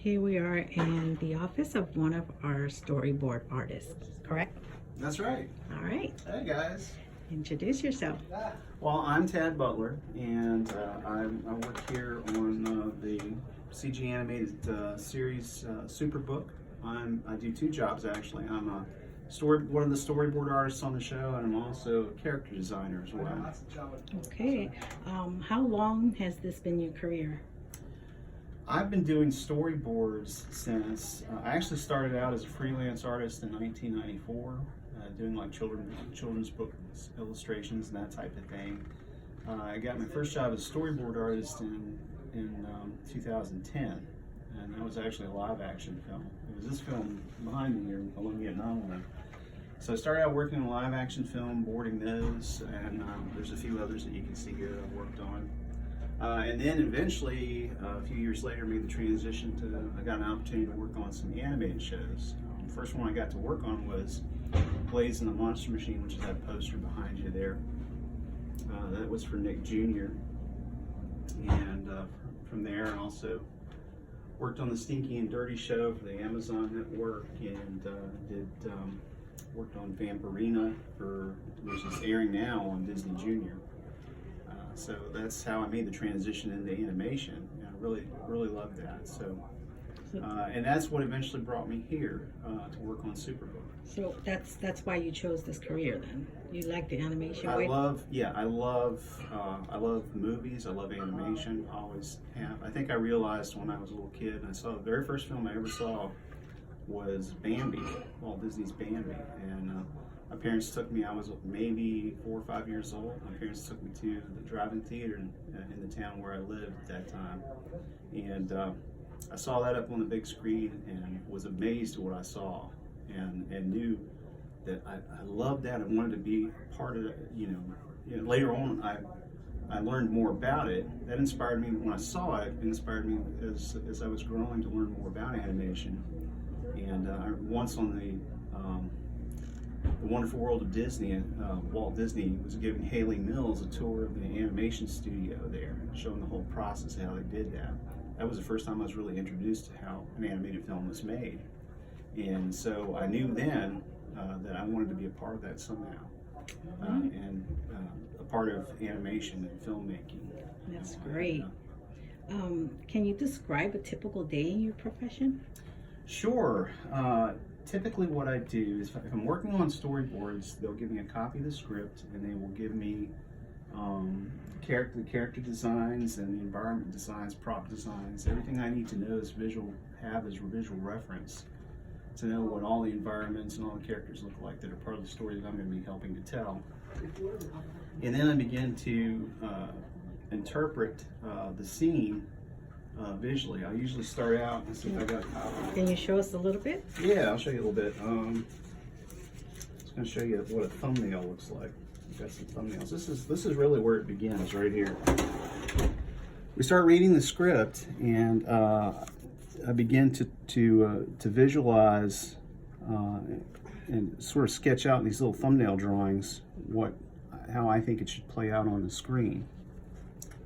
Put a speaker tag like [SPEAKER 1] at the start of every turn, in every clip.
[SPEAKER 1] Here we are in the office of one of our storyboard artists, correct?
[SPEAKER 2] That's right.
[SPEAKER 1] All right,
[SPEAKER 2] Hey guys.
[SPEAKER 1] introduce yourself.
[SPEAKER 2] Well, I'm Tad Butler, and I work here on the CG animated series Superbook. I do two jobs actually. I'm one of the storyboard artists on the show, and I'm also a character designer as well.
[SPEAKER 1] Okay, how long has this been your career?
[SPEAKER 2] I've been doing storyboards since I actually started out as a freelance artist in 1994, doing like children's book illustrations and that type of thing. I got my first job as a storyboard artist in 2010, and that was actually a live action film. It was this film behind me here, Alone Vietnam War. So I started out working on live action film, boarding those, and there's a few others that you can see here that I've worked on. And then eventually, a few years later, made the transition to, I got an opportunity to work on some animated shows. The first one I got to work on was Blaze and the Monster Machine, which is that poster behind you there. That was for Nick Jr. And from there, I also worked on the Stinky and Dirty show for the Amazon Network, and worked on Vampirina, which is airing now on Disney Junior. So that's how I made the transition into animation. And I really loved that. So, and that's what eventually brought me here to work on Superbook.
[SPEAKER 1] So that's why you chose this career then? You like the animation?
[SPEAKER 2] I love movies. I love animation. I always have. I think I realized when I was a little kid, and I saw the very first film I ever saw was Bambi, Walt Disney's Bambi, and my parents took me. I was maybe 4 or 5 years old. My parents took me to the drive-in theater in the town where I lived at that time, and I saw that up on the big screen and was amazed at what I saw, and knew that I loved that. I wanted to be part of it. You know, later on, I learned more about it. That inspired me when I saw it. It inspired me as I was growing to learn more about animation. And once on the Wonderful World of Disney, Walt Disney was giving Haley Mills a tour of the animation studio there, showing the whole process of how they did that. That was the first time I was really introduced to how an animated film was made. And so I knew then that I wanted to be a part of that somehow, and a part of animation and filmmaking.
[SPEAKER 1] That's great. Can you describe a typical day in your profession?
[SPEAKER 2] Sure. Typically what I do is if I'm working on storyboards, they'll give me a copy of the script, and they will give me character designs and the environment designs, prop designs, everything I need to know as visual reference to know what all the environments and all the characters look like that are part of the story that I'm going to be helping to tell. And then I begin to interpret the scene visually. I usually start out and see if I got a copy.
[SPEAKER 1] Can you show us a little bit?
[SPEAKER 2] Yeah, I'll show you a little bit. Just going to show you what a thumbnail looks like. We've got some thumbnails. This is really where it begins, right here. We start reading the script, and I begin to visualize and sort of sketch out in these little thumbnail drawings how I think it should play out on the screen.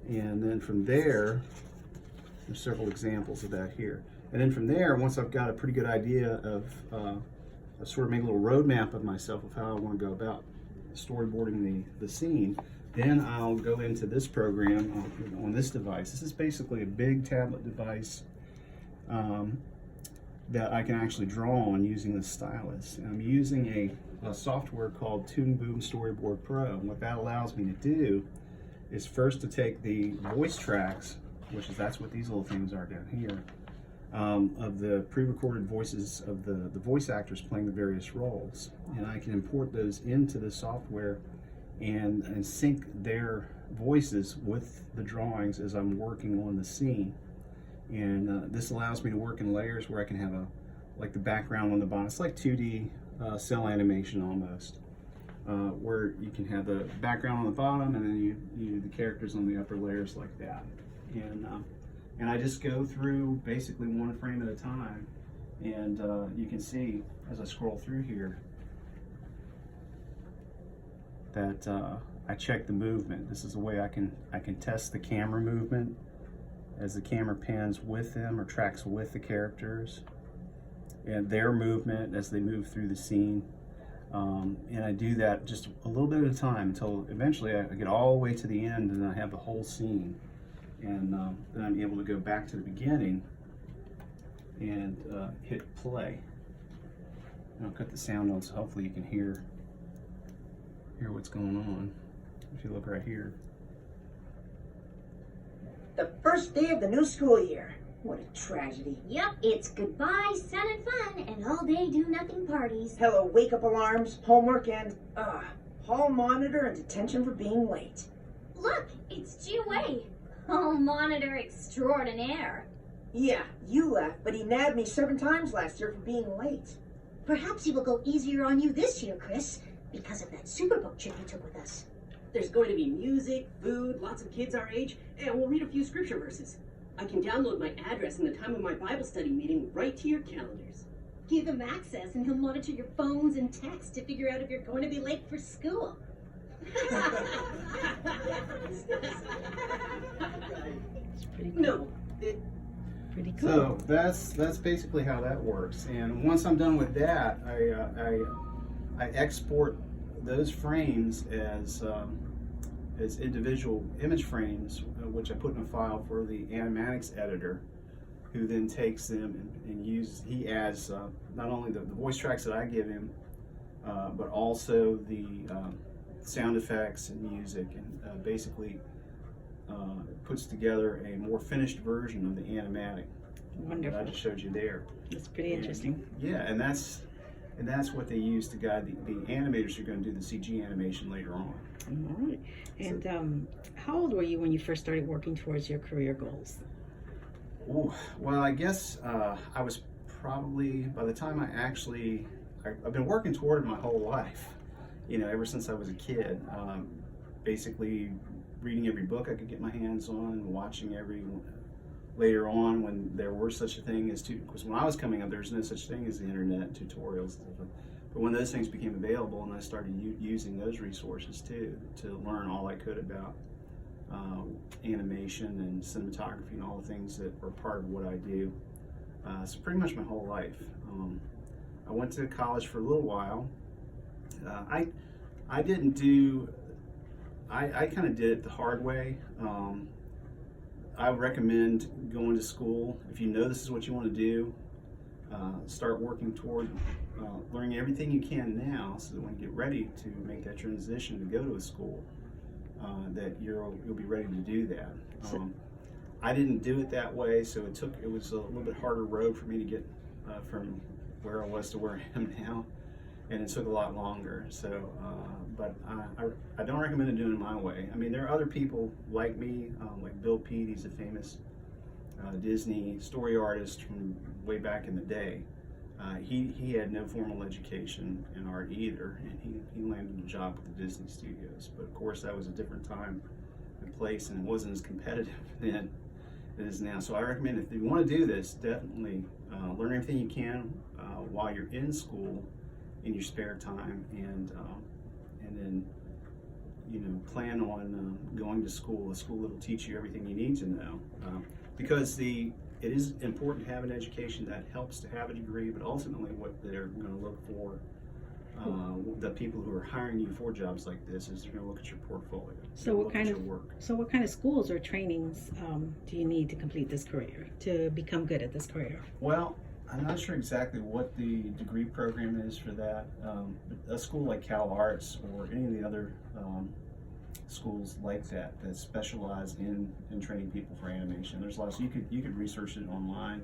[SPEAKER 2] And then from there, there's several examples of that here. And then from there, once I've got a pretty good idea of, I sort of make a little roadmap of myself of how I want to go about storyboarding the scene, then I'll go into this program on this device. This is basically a big tablet device that I can actually draw on using the stylus. And I'm using a software called Toon Boom Storyboard Pro. And what that allows me to do is first to take the voice tracks, that's what these little things are down here, of the pre-recorded voices of the voice actors playing the various roles. And I can import those into the software and sync their voices with the drawings as I'm working on the scene. And this allows me to work in layers where I can have like the background on the bottom. It's like 2D cell animation almost, where you can have the background on the bottom and then you do the characters on the upper layers like that. And I just go through basically one frame at a time, and you can see as I scroll through here that I check the movement. This is a way I can test the camera movement as the camera pans with them or tracks with the characters, and their movement as they move through the scene. And I do that just a little bit at a time until eventually I get all the way to the end and I have the whole scene. And then I'm able to go back to the beginning and hit play. And I'll cut the sound on so hopefully you can hear what's going on. If you look right here.
[SPEAKER 3] The first day of the new school year. What a tragedy.
[SPEAKER 4] Yep, it's goodbye, sun and fun, and all day do nothing parties.
[SPEAKER 3] Hello, wake-up alarms, homework, and, hall monitor and detention for being late.
[SPEAKER 4] Look, it's Ji Wei, hall monitor extraordinaire.
[SPEAKER 3] Yeah, you left, but he nabbed me 7 times last year for being late.
[SPEAKER 4] Perhaps he will go easier on you this year, Chris, because of that Superbook trip you took with us.
[SPEAKER 5] There's going to be music, food, lots of kids our age, and we'll read a few scripture verses. I can download my address and the time of my Bible study meeting right to your calendars.
[SPEAKER 4] Give him access and he'll monitor your phones and texts to figure out if you're going to be late for school.
[SPEAKER 1] It's pretty cool.
[SPEAKER 5] No,
[SPEAKER 1] Pretty cool.
[SPEAKER 2] So that's basically how that works. And once I'm done with that, I export those frames as individual image frames, which I put in a file for the animatics editor, who then takes them and he adds not only the voice tracks that I give him, but also the sound effects and music, and basically puts together a more finished version of the animatic
[SPEAKER 1] Wonderful.
[SPEAKER 2] that I just showed you there.
[SPEAKER 1] That's pretty interesting.
[SPEAKER 2] Yeah, and that's what they use to guide the animators who are going to do the CG animation later on.
[SPEAKER 1] All right. And how old were you when you first started working towards your career goals?
[SPEAKER 2] Ooh, well, I guess I was probably, by the time I've been working toward it my whole life, ever since I was a kid. Basically reading every book I could get my hands on, watching later on when there were such a thing as, because when I was coming up, there was no such thing as the internet and tutorials. But when those things became available and I started using those resources too, to learn all I could about animation and cinematography and all the things that are part of what I do. So pretty much my whole life. I went to college for a little while. I didn't do, I kind of did it the hard way. I would recommend going to school. If you know this is what you want to do, start working toward learning everything you can now, so that when you get ready to make that transition to go to a school, that you'll be ready to do that. I didn't do it that way, so it was a little bit harder road for me to get from where I was to where I am now, and it took a lot longer. So, but I don't recommend doing it my way. I mean, there are other people like me, like Bill Peet. He's a famous Disney story artist from way back in the day. He had no formal education in art either, and he landed a job with the Disney Studios. But of course, that was a different time and place, and it wasn't as competitive then as it is now. So I recommend, if you want to do this, definitely learn everything you can while you're in school in your spare time, and then plan on going to school, a school that will teach you everything you need to know, because it is important to have an education that helps to have a degree, but ultimately what they're going to look for, the people who are hiring you for jobs like this, is they're going to look at your portfolio.
[SPEAKER 1] So what kind of
[SPEAKER 2] work.
[SPEAKER 1] So what kind of schools or trainings do you need to complete this career, to become good at this career?
[SPEAKER 2] Well, I'm not sure exactly what the degree program is for that. A school like Cal Arts or any of the other schools like that specialize in training people for animation. There's lots. You could research it online.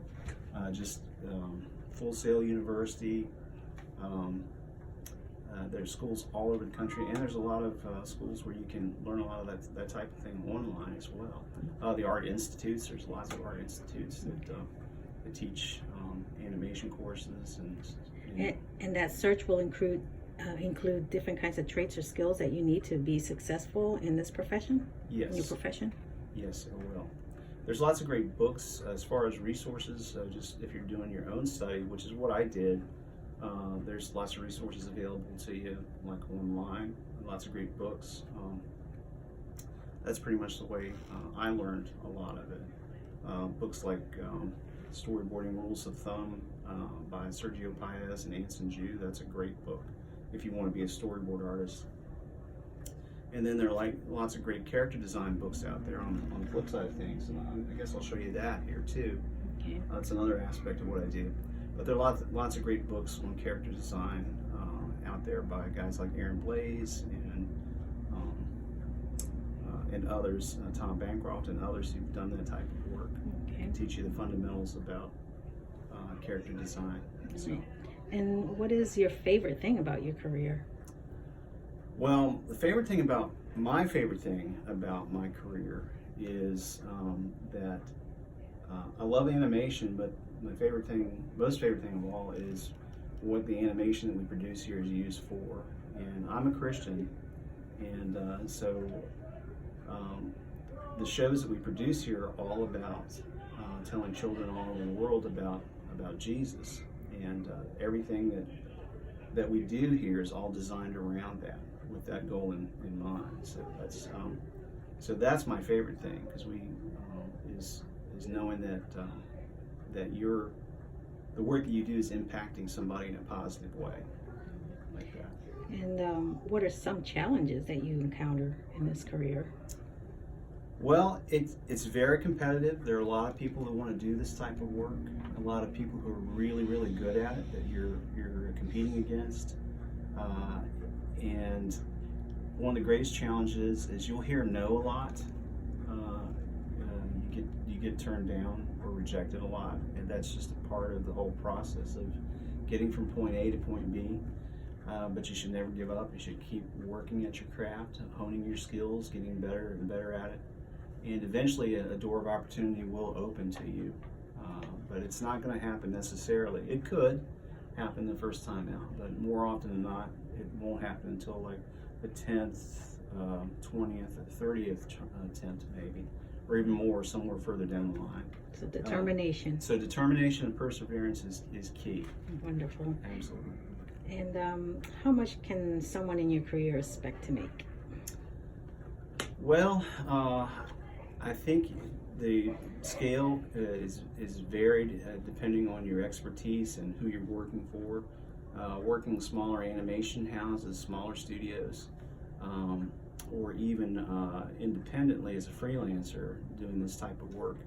[SPEAKER 2] Full Sail University. There's schools all over the country, and there's a lot of schools where you can learn a lot of that type of thing online as well. The art institutes. There's lots of art institutes that teach animation courses,
[SPEAKER 1] And that search will include different kinds of traits or skills that you need to be successful in this profession?
[SPEAKER 2] Yes.
[SPEAKER 1] In your profession?
[SPEAKER 2] Yes, it will. There's lots of great books as far as resources, just if you're doing your own study, which is what I did. There's lots of resources available to you, like online, lots of great books. That's pretty much the way I learned a lot of it. books like Storyboarding Rules of Thumb by Sergio Paez and Anson Ju. That's a great book if you want to be a storyboard artist. And then there are like lots of great character design books out there on the flip side of things. And I guess I'll show you that here too.
[SPEAKER 1] Okay.
[SPEAKER 2] That's another aspect of what I do. But there are lots of great books on character design out there by guys like Aaron Blaise and others, Tom Bancroft and others who've done that type of work.
[SPEAKER 1] Okay.
[SPEAKER 2] Teach you the fundamentals about character design. So,
[SPEAKER 1] And what is your favorite thing about your career?
[SPEAKER 2] well, my favorite thing about my career is that I love animation, but most favorite thing of all is what the animation that we produce here is used for. And I'm a Christian, and so the shows that we produce here are all about telling children all over the world about Jesus, and everything that we do here is all designed around that, with that goal in mind. So that's my favorite thing, because is knowing that the work that you do is impacting somebody in a positive way, like that.
[SPEAKER 1] And what are some challenges that you encounter in this career?
[SPEAKER 2] Well, it's very competitive. There are a lot of people that want to do this type of work. A lot of people who are really, really good at it that you're competing against. And one of the greatest challenges is you'll hear no a lot. You get turned down or rejected a lot, and that's just a part of the whole process of getting from point A to point B. But you should never give up. You should keep working at your craft, honing your skills, getting better and better at it. And eventually a door of opportunity will open to you. But it's not going to happen necessarily. It could happen the first time out, but more often than not, it won't happen until like the 10th, 20th, or 30th attempt maybe, or even more, somewhere further down the line.
[SPEAKER 1] So determination.
[SPEAKER 2] So determination and perseverance is key.
[SPEAKER 1] Wonderful.
[SPEAKER 2] Absolutely.
[SPEAKER 1] And how much can someone in your career expect to make?
[SPEAKER 2] Well, I think the scale is varied depending on your expertise and who you're working for. Working with smaller animation houses, smaller studios, or even independently as a freelancer doing this type of work,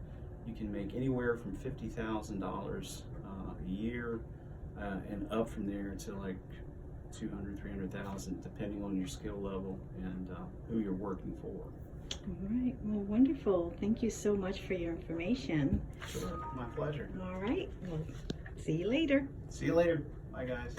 [SPEAKER 2] you can make anywhere from $50,000 a year and up from there to like 200, 300,000, depending on your skill level and who you're working for.
[SPEAKER 1] All right. Well, wonderful. Thank you so much for your information.
[SPEAKER 2] Sure, my pleasure.
[SPEAKER 1] All right. Well, see you later.
[SPEAKER 2] See you later. Bye, guys.